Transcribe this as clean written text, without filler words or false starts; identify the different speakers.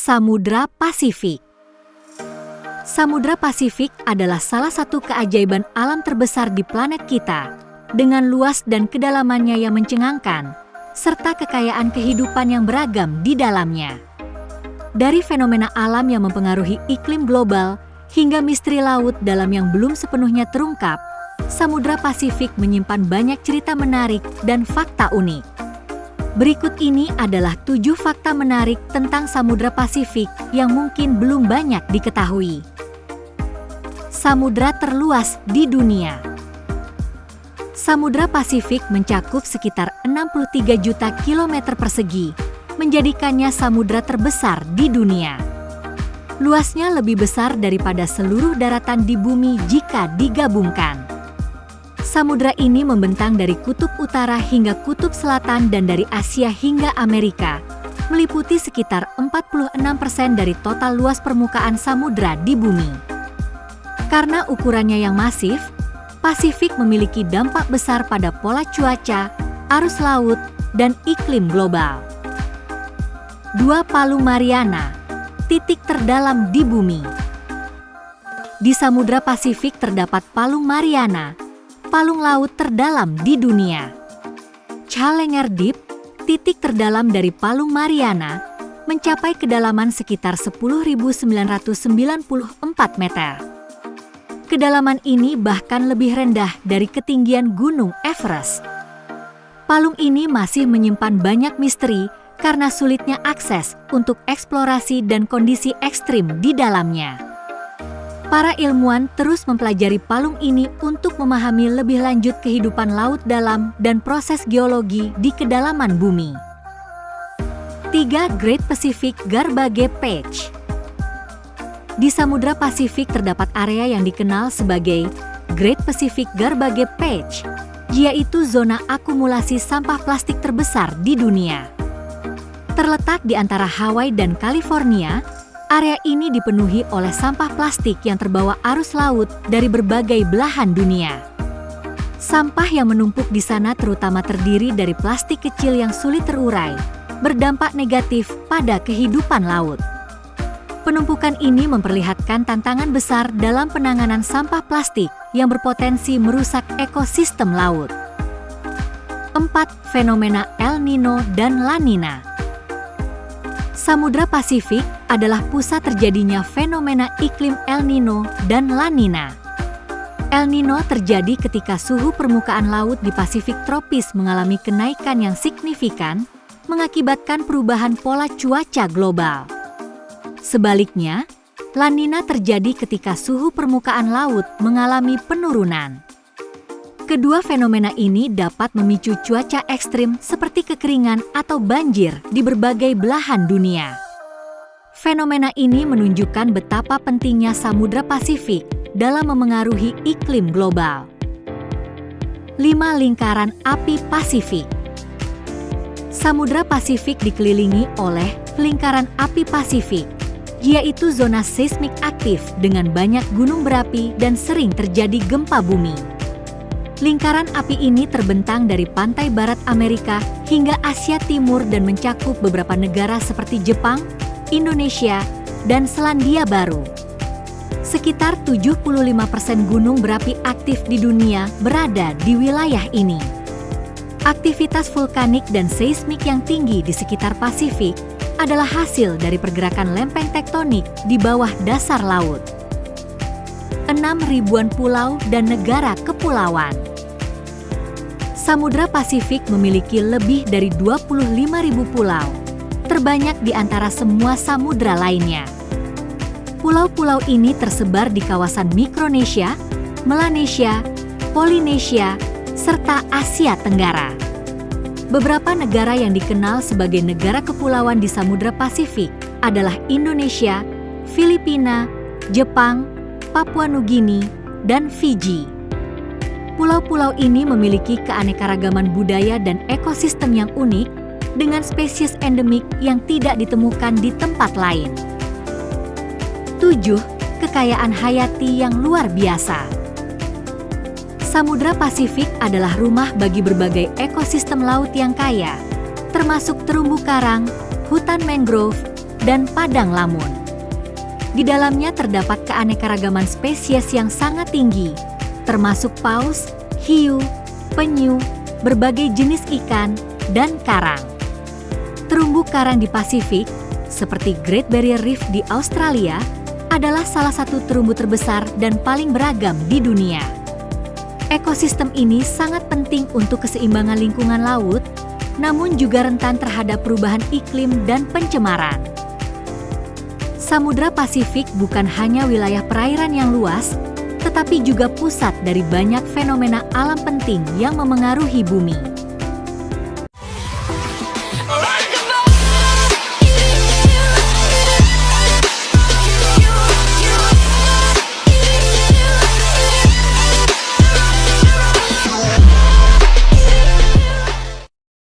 Speaker 1: Samudra Pasifik. Samudra Pasifik adalah salah satu keajaiban alam terbesar di planet kita, dengan luas dan kedalamannya yang mencengangkan, serta kekayaan kehidupan yang beragam di dalamnya. Dari fenomena alam yang mempengaruhi iklim global, hingga misteri laut dalam yang belum sepenuhnya terungkap, Samudra Pasifik menyimpan banyak cerita menarik dan fakta unik. Berikut ini adalah 7 fakta menarik tentang Samudra Pasifik yang mungkin belum banyak diketahui. Samudra terluas di dunia. Samudra Pasifik mencakup sekitar 63 juta kilometer persegi, menjadikannya samudra terbesar di dunia. Luasnya lebih besar daripada seluruh daratan di bumi jika digabungkan. Samudra ini membentang dari kutub utara hingga kutub selatan dan dari Asia hingga Amerika, meliputi sekitar 46% dari total luas permukaan samudra di bumi. Karena ukurannya yang masif, Pasifik memiliki dampak besar pada pola cuaca, arus laut, dan iklim global. 2. Palung Mariana, titik terdalam di bumi. Di Samudra Pasifik terdapat Palung Mariana, palung laut terdalam di dunia. Challenger Deep, titik terdalam dari Palung Mariana, mencapai kedalaman sekitar 10.994 meter. Kedalaman ini bahkan lebih rendah dari ketinggian Gunung Everest. Palung ini masih menyimpan banyak misteri karena sulitnya akses untuk eksplorasi dan kondisi ekstrim di dalamnya. Para ilmuwan terus mempelajari palung ini untuk memahami lebih lanjut kehidupan laut dalam dan proses geologi di kedalaman bumi. 3. Great Pacific Garbage Patch. Di Samudra Pasifik terdapat area yang dikenal sebagai Great Pacific Garbage Patch, yaitu zona akumulasi sampah plastik terbesar di dunia. Terletak di antara Hawaii dan California, area ini dipenuhi oleh sampah plastik yang terbawa arus laut dari berbagai belahan dunia. Sampah yang menumpuk di sana terutama terdiri dari plastik kecil yang sulit terurai, berdampak negatif pada kehidupan laut. Penumpukan ini memperlihatkan tantangan besar dalam penanganan sampah plastik yang berpotensi merusak ekosistem laut. 4. Fenomena El Nino dan La Nina. Samudra Pasifik adalah pusat terjadinya fenomena iklim El Nino dan La Nina. El Nino terjadi ketika suhu permukaan laut di Pasifik tropis mengalami kenaikan yang signifikan, mengakibatkan perubahan pola cuaca global. Sebaliknya, La Nina terjadi ketika suhu permukaan laut mengalami penurunan. Kedua fenomena ini dapat memicu cuaca ekstrim seperti kekeringan atau banjir di berbagai belahan dunia. Fenomena ini menunjukkan betapa pentingnya Samudra Pasifik dalam memengaruhi iklim global. 5. Lingkaran api Pasifik. Samudra Pasifik dikelilingi oleh lingkaran api Pasifik, yaitu zona seismik aktif dengan banyak gunung berapi dan sering terjadi gempa bumi. Lingkaran api ini terbentang dari pantai barat Amerika hingga Asia Timur dan mencakup beberapa negara seperti Jepang, Indonesia, dan Selandia Baru. Sekitar 75% gunung berapi aktif di dunia berada di wilayah ini. Aktivitas vulkanik dan seismik yang tinggi di sekitar Pasifik adalah hasil dari pergerakan lempeng tektonik di bawah dasar laut. 6. Ribuan pulau dan negara kepulauan. Samudra Pasifik memiliki lebih dari 25.000 pulau, terbanyak di antara semua samudra lainnya. Pulau-pulau ini tersebar di kawasan Mikronesia, Melanesia, Polinesia, serta Asia Tenggara. Beberapa negara yang dikenal sebagai negara kepulauan di Samudra Pasifik adalah Indonesia, Filipina, Jepang, Papua Nugini, dan Fiji. Pulau-pulau ini memiliki keanekaragaman budaya dan ekosistem yang unik dengan spesies endemik yang tidak ditemukan di tempat lain. 7. Kekayaan hayati yang luar biasa. Samudra Pasifik adalah rumah bagi berbagai ekosistem laut yang kaya, termasuk terumbu karang, hutan mangrove, dan padang lamun. Di dalamnya terdapat keanekaragaman spesies yang sangat tinggi, termasuk paus, hiu, penyu, berbagai jenis ikan, dan karang. Terumbu karang di Pasifik, seperti Great Barrier Reef di Australia, adalah salah satu terumbu terbesar dan paling beragam di dunia. Ekosistem ini sangat penting untuk keseimbangan lingkungan laut, namun juga rentan terhadap perubahan iklim dan pencemaran. Samudra Pasifik bukan hanya wilayah perairan yang luas, tetapi juga pusat dari banyak fenomena alam penting yang memengaruhi bumi.